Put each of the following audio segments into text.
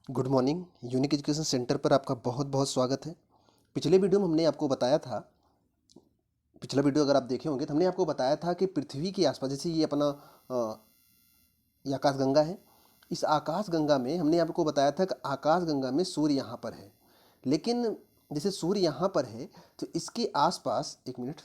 Good morning. Unique education centre पर आपका बहुत बहुत स्वागत है। पिछले वीडियो में हमने आपको बताया था, पिछला वीडियो अगर आप देखे होंगे तो हमने आपको बताया था कि पृथ्वी के आसपास, जैसे ये अपना ये आकाश गंगा है। इस आकाश गंगा में हमने आपको बताया था कि आकाश गंगा में सूर्य यहाँ पर है, लेकिन जैसे सूर्य यहाँ पर है तो इसके आसपास, एक मिनट,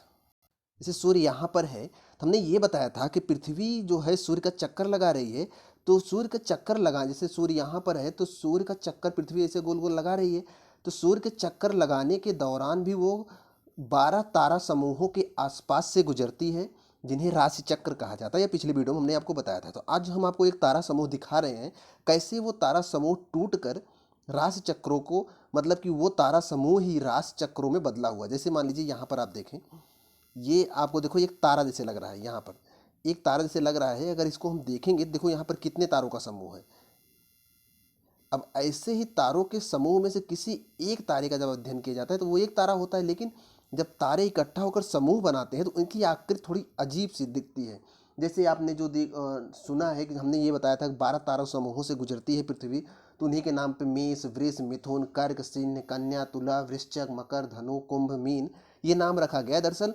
जैसे सूर्य यहाँ पर है तो हमने ये बताया था कि पृथ्वी जो है सूर्य का चक्कर लगा रही है। तो सूर्य का चक्कर लगा, जैसे सूर्य यहाँ पर है तो सूर्य का चक्कर पृथ्वी ऐसे गोल गोल लगा रही है। तो सूर्य के चक्कर लगाने के दौरान भी वो 12 तारा समूहों के आसपास से गुजरती है, जिन्हें राशि चक्र कहा जाता है। यह पिछले वीडियो में हमने आपको बताया था। तो आज हम आपको एक तारा समूह दिखा रहे हैं, कैसे वो तारा समूह टूट कर राशि चक्रों को, मतलब कि वो तारा समूह ही राशि चक्रों में बदला हुआ। जैसे मान लीजिए यहाँ पर आप देखें, ये आपको देखो एक तारा जैसे लग रहा है, यहाँ पर एक तारा जैसे लग रहा है। अगर इसको हम देखेंगे, देखो यहाँ पर कितने तारों का समूह है। अब ऐसे ही तारों के समूह में से किसी एक तारे का जब अध्ययन किया जाता है तो वो एक तारा होता है, लेकिन जब तारे इकट्ठा होकर समूह बनाते हैं तो उनकी आकृति थोड़ी अजीब सी दिखती है। जैसे आपने जो सुना है कि हमने ये बताया था कि 12 तारा समूहों से गुजरती है पृथ्वी, तो उन्हीं के नाम पे मेष, वृष, मिथुन, कर्क, सिंह, कन्या, तुला, वृश्चिक, मकर, धनु, कुंभ, मीन ये नाम रखा गया। दरअसल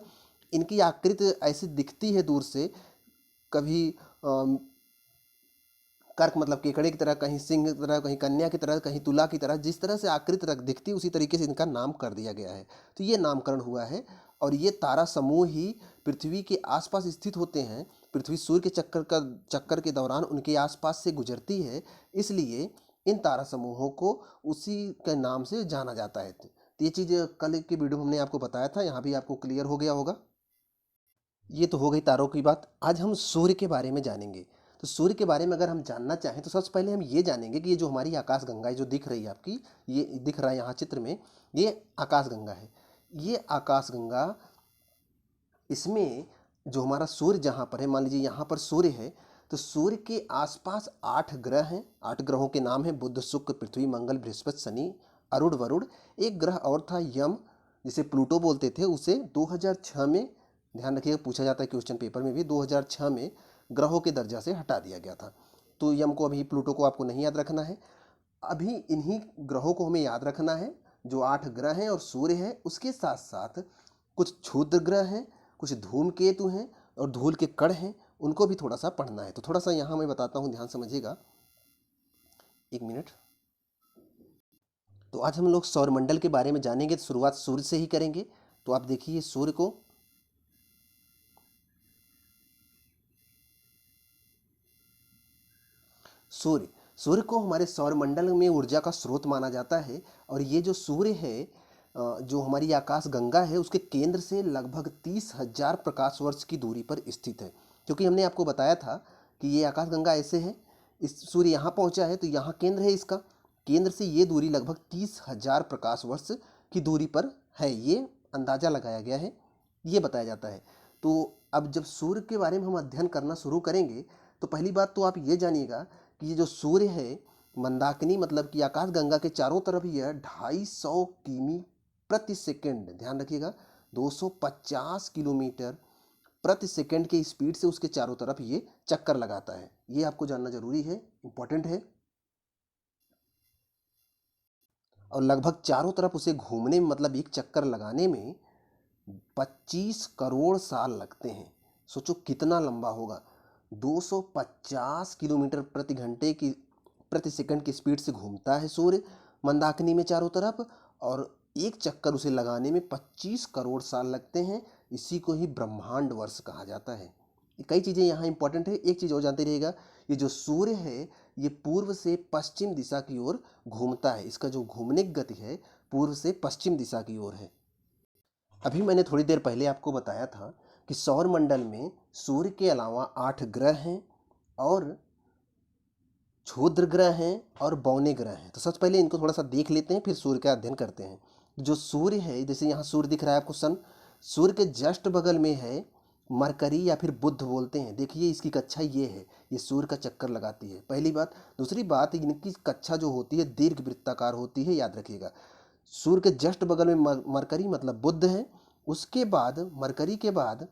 इनकी आकृति ऐसी दिखती है दूर से, कभी कर्क मतलब केकड़े की तरह, कहीं सिंह की तरह, कहीं कन्या की तरह, कहीं तुला की तरह। जिस तरह से आकृति रख दिखती उसी तरीके से इनका नाम कर दिया गया है। तो ये नामकरण हुआ है। और ये तारा समूह ही पृथ्वी के आसपास स्थित होते हैं। पृथ्वी सूर्य के चक्कर के दौरान उनके आसपास से गुजरती है, इसलिए इन तारा समूहों को उसी के नाम से जाना जाता है। तो ये चीज़ कल के वीडियो में हमने आपको बताया था, यहाँ भी आपको क्लियर हो गया होगा। ये तो हो गई तारों की बात। आज हम सूर्य के बारे में जानेंगे। तो सूर्य के बारे में अगर हम जानना चाहें तो सबसे पहले हम ये जानेंगे कि ये जो हमारी आकाश गंगा है, जो दिख रही है आपकी, ये दिख रहा है यहाँ चित्र में, ये आकाश गंगा है। ये आकाश गंगा, इसमें जो हमारा सूर्य जहाँ पर है, मान लीजिए यहाँ पर सूर्य है, तो सूर्य के आसपास 8 ग्रह हैं। 8 ग्रहों के नाम हैं बुध, शुक्र, पृथ्वी, मंगल, बृहस्पति, शनि, अरुण, वरुण। एक ग्रह और था यम, जिसे प्लूटो बोलते थे। उसे 2006 में, ध्यान रखिएगा पूछा जाता है क्वेश्चन पेपर में भी, 2006 में ग्रहों के दर्जा से हटा दिया गया था। तो यम को, अभी प्लूटो को आपको नहीं याद रखना है। अभी इन्हीं ग्रहों को हमें याद रखना है, जो 8 ग्रह हैं और सूर्य है। उसके साथ साथ कुछ क्षुद्र ग्रह हैं, कुछ धूमकेतु हैं और धूल के कण हैं, उनको भी थोड़ा सा पढ़ना है। तो थोड़ा सा यहाँ मैं बताता हूँ, ध्यान समझिएगा, एक मिनट। तो आज हम लोग सौरमंडल के बारे में जानेंगे। तो शुरुआत सूर्य से ही करेंगे। तो आप देखिए सूर्य को, सूर्य सूर्य को हमारे सौरमंडल में ऊर्जा का स्रोत माना जाता है। और ये जो सूर्य है, जो हमारी आकाश गंगा है, उसके केंद्र से लगभग 30,000 प्रकाश वर्ष की दूरी पर स्थित है। क्योंकि हमने आपको बताया था कि ये आकाश गंगा ऐसे है, इस सूर्य यहाँ पहुँचा है तो यहाँ केंद्र है इसका, केंद्र से ये दूरी लगभग 30,000 प्रकाश वर्ष की दूरी पर है। ये अंदाज़ा लगाया गया है, ये बताया जाता है। तो अब जब सूर्य के बारे में हम अध्ययन करना शुरू करेंगे तो पहली बात तो आप ये जानिएगा कि ये जो सूर्य है, मंदाकिनी मतलब कि आकाश गंगा के चारों तरफ यह 250 किमी प्रति सेकंड, ध्यान रखिएगा, 250 किलोमीटर प्रति सेकंड के स्पीड से उसके चारों तरफ ये चक्कर लगाता है। ये आपको जानना जरूरी है, इंपॉर्टेंट है। और लगभग चारों तरफ उसे घूमने में, मतलब एक चक्कर लगाने में 25 करोड़ साल लगते हैं। सोचो कितना लंबा होगा। 250 किलोमीटर प्रति घंटे की, प्रति सेकंड की स्पीड से घूमता है सूर्य मंदाकिनी में चारों तरफ, और एक चक्कर उसे लगाने में 25 करोड़ साल लगते हैं। इसी को ही ब्रह्मांड वर्ष कहा जाता है। कई चीज़ें यहाँ इंपॉर्टेंट है। एक चीज़ और जानते रहिएगा, ये जो सूर्य है ये पूर्व से पश्चिम दिशा की ओर घूमता है। इसका जो घूमने की गति है पूर्व से पश्चिम दिशा की ओर है। अभी मैंने थोड़ी देर पहले आपको बताया था कि सौर मंडल में सूर्य के अलावा 8 ग्रह हैं और क्षुद्र ग्रह हैं और बौने ग्रह हैं। तो सबसे पहले इनको थोड़ा सा देख लेते हैं, फिर सूर्य का अध्ययन करते हैं। जो सूर्य है, जैसे यहाँ सूर्य दिख रहा है आपको सन, सूर्य के जस्ट बगल में है मरकरी या फिर बुध बोलते हैं। देखिए इसकी कक्षा ये है, ये सूर्य का चक्कर लगाती है, पहली बात। दूसरी बात, इनकी कक्षा जो होती है दीर्घ वृत्ताकार होती है, याद रखिएगा। सूर्य के जस्ट बगल में मरकरी मतलब बुध है, उसके बाद मरकरी के बाद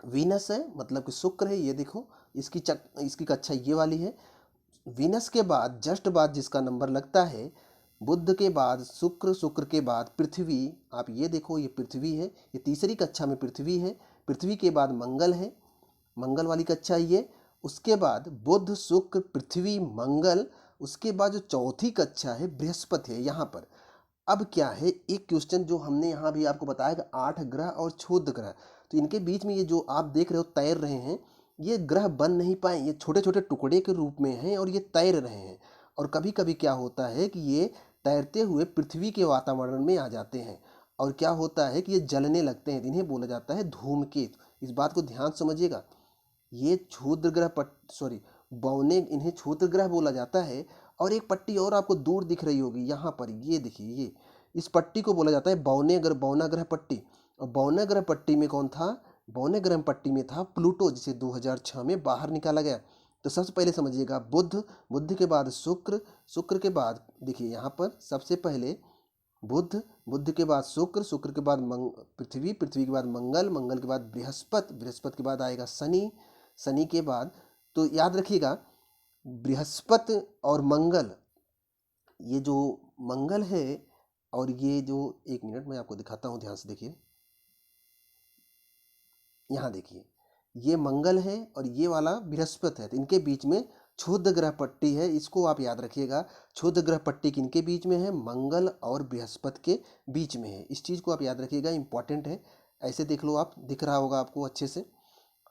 वीनस है मतलब कि शुक्र है। ये देखो इसकी कक्षा ये वाली है। वीनस के बाद जस्ट बाद जिसका नंबर लगता है, बुध के बाद शुक्र, शुक्र के बाद पृथ्वी। आप ये देखो, ये पृथ्वी है, ये तीसरी कक्षा में पृथ्वी है। पृथ्वी के बाद मंगल है, मंगल वाली कक्षा ये। उसके बाद बुध, शुक्र, पृथ्वी, मंगल। उसके बाद जो चौथी कक्षा है बृहस्पति है यहाँ पर। अब क्या है, एक क्वेश्चन जो हमने यहाँ भी आपको बताया कि 8 ग्रह और क्षुद्र ग्रह, तो इनके बीच में ये जो आप देख रहे हो तैर रहे हैं, ये ग्रह बन नहीं पाए, ये छोटे छोटे टुकड़े के रूप में हैं और ये तैर रहे हैं। और कभी कभी क्या होता है कि ये तैरते हुए पृथ्वी के वातावरण में आ जाते हैं और क्या होता है कि ये जलने लगते हैं, इन्हें बोला जाता है धूमकेतु। इस बात को ध्यान समझिएगा। ये क्षुद्र ग्रह बौने, इन्हें क्षुद्र ग्रह बोला जाता है। और एक पट्टी और आपको दूर दिख रही होगी यहाँ पर, ये देखिए, ये इस पट्टी को बोला जाता है बौना ग्रह पट्टी। और बौना ग्रह पट्टी में कौन था? बौने ग्रह पट्टी में था प्लूटो, जिसे 2006 में बाहर निकाला गया। तो सबसे पहले समझिएगा बुध, बुध के बाद शुक्र, शुक्र के बाद देखिए यहाँ पर सबसे पहले बुध, बुध के बाद शुक्र, शुक्र के बाद पृथ्वी, पृथ्वी के बाद मंगल, मंगल के बाद बृहस्पति, बृहस्पति के बाद आएगा शनि, शनि के बाद, तो याद रखिएगा बृहस्पति और मंगल, ये जो मंगल है और ये जो, एक मिनट मैं आपको दिखाता हूँ, ध्यान से देखिए, यहाँ देखिए, ये मंगल है और ये वाला बृहस्पति है। तो इनके बीच में क्षुद्र ग्रह पट्टी है, इसको आप याद रखिएगा। क्षुद्र ग्रह पट्टी किनके बीच में है? मंगल और बृहस्पति के बीच में है। इस चीज़ को आप याद रखिएगा, इंपॉर्टेंट है। ऐसे देख लो, आप दिख रहा होगा आपको अच्छे से।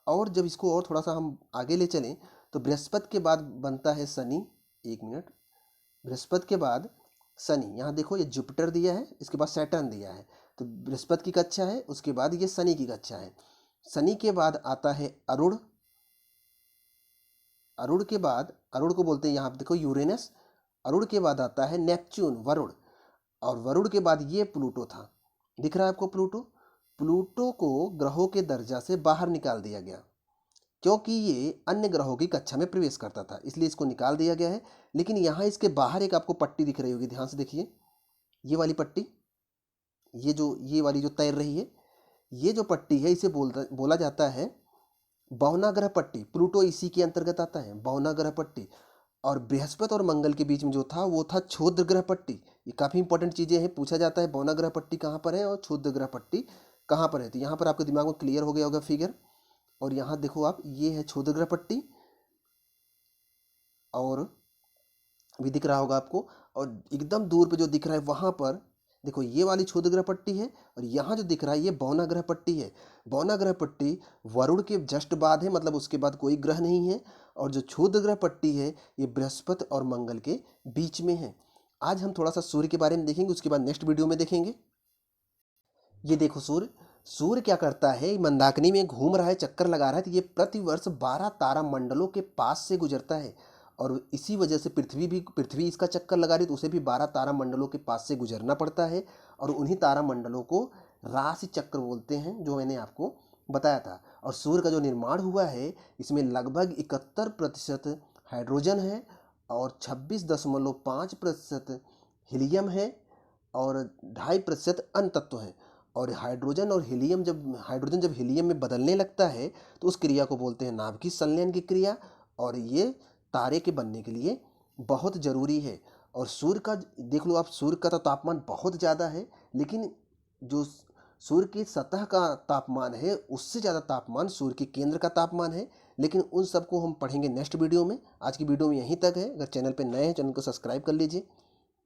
और जब इसको और थोड़ा सा हम आगे ले चलें तो बृहस्पति के बाद बनता है शनि। एक मिनट, बृहस्पति के बाद शनि, यहाँ देखो ये जुपिटर दिया है, इसके बाद सैटर्न दिया है। तो बृहस्पति की कक्षा है, उसके बाद ये शनि की कक्षा है। शनि के बाद आता है अरुण, अरुण के बाद, अरुण को बोलते हैं यहाँ पे देखो यूरेनस। अरुण के बाद आता है नेपच्यून, वरुण। और वरुण के बाद ये प्लूटो था, दिख रहा है आपको प्लूटो। प्लूटो को ग्रहों के दर्जा से बाहर निकाल दिया गया क्योंकि ये अन्य ग्रहों की कक्षा में प्रवेश करता था, इसलिए इसको निकाल दिया गया है। लेकिन यहाँ इसके बाहर एक आपको पट्टी दिख रही होगी, ध्यान से देखिए, ये वाली पट्टी, ये वाली जो तैर रही है, ये जो पट्टी है इसे बोला जाता है बौना ग्रह पट्टी। प्लूटो इसी के अंतर्गत आता है, बौना ग्रह पट्टी। और बृहस्पति और मंगल के बीच में जो था वो था क्षुद्र ग्रह पट्टी। ये काफ़ी इंपॉर्टेंट चीज़ें हैं, पूछा जाता है बौना ग्रह पट्टी कहाँ पर है और क्षुद्र ग्रह पट्टी कहाँ पर है। तो यहाँ पर आपके दिमाग में क्लियर हो गया होगा फिगर। और यहाँ देखो आप, ये है क्षुद्र ग्रह पट्टी और भी दिख रहा होगा आपको। और एकदम दूर पे जो दिख रहा है वहाँ पर देखो, ये वाली क्षुद्र ग्रह पट्टी है और यहाँ जो दिख रहा है ये बौना ग्रह पट्टी है। बौना ग्रह पट्टी वरुण के जस्ट बाद है, मतलब उसके बाद कोई ग्रह नहीं है। और जो क्षुद्र ग्रह पट्टी है ये बृहस्पति और मंगल के बीच में है। आज हम थोड़ा सा सूर्य के बारे में देखेंगे, उसके बाद नेक्स्ट वीडियो में देखेंगे। ये देखो सूर्य, सूर्य क्या करता है, मंदाकिनी में घूम रहा है, चक्कर लगा रहा है। तो ये प्रतिवर्ष 12 तारा मंडलों के पास से गुजरता है और इसी वजह से पृथ्वी इसका चक्कर लगा रही है, तो उसे भी 12 तारा मंडलों के पास से गुजरना पड़ता है। और उन्हीं तारा मंडलों को राशि चक्र बोलते हैं, जो मैंने आपको बताया था। और सूर्य का जो निर्माण हुआ है इसमें लगभग 71% हाइड्रोजन है और 26.5% हीलियम है और 2.5% अन्य तत्व हैं। और हाइड्रोजन जब हीलियम में बदलने लगता है तो उस क्रिया को बोलते हैं नाभिकीय संलयन की क्रिया। और ये तारे के बनने के लिए बहुत ज़रूरी है। और सूर्य का देख लो आप, सूर्य का तो तापमान बहुत ज़्यादा है, लेकिन जो सूर्य की सतह का तापमान है उससे ज़्यादा तापमान सूर्य के केंद्र का तापमान है। लेकिन उन सबको हम पढ़ेंगे नेक्स्ट वीडियो में। आज की वीडियो में यहीं तक है। अगर चैनल पर नए हैं, चैनल को सब्सक्राइब कर लीजिए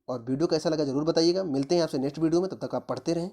और वीडियो कैसा लगा ज़रूर बताइएगा। मिलते हैं आपसे नेक्स्ट वीडियो में, तब तक आप पढ़ते रहें।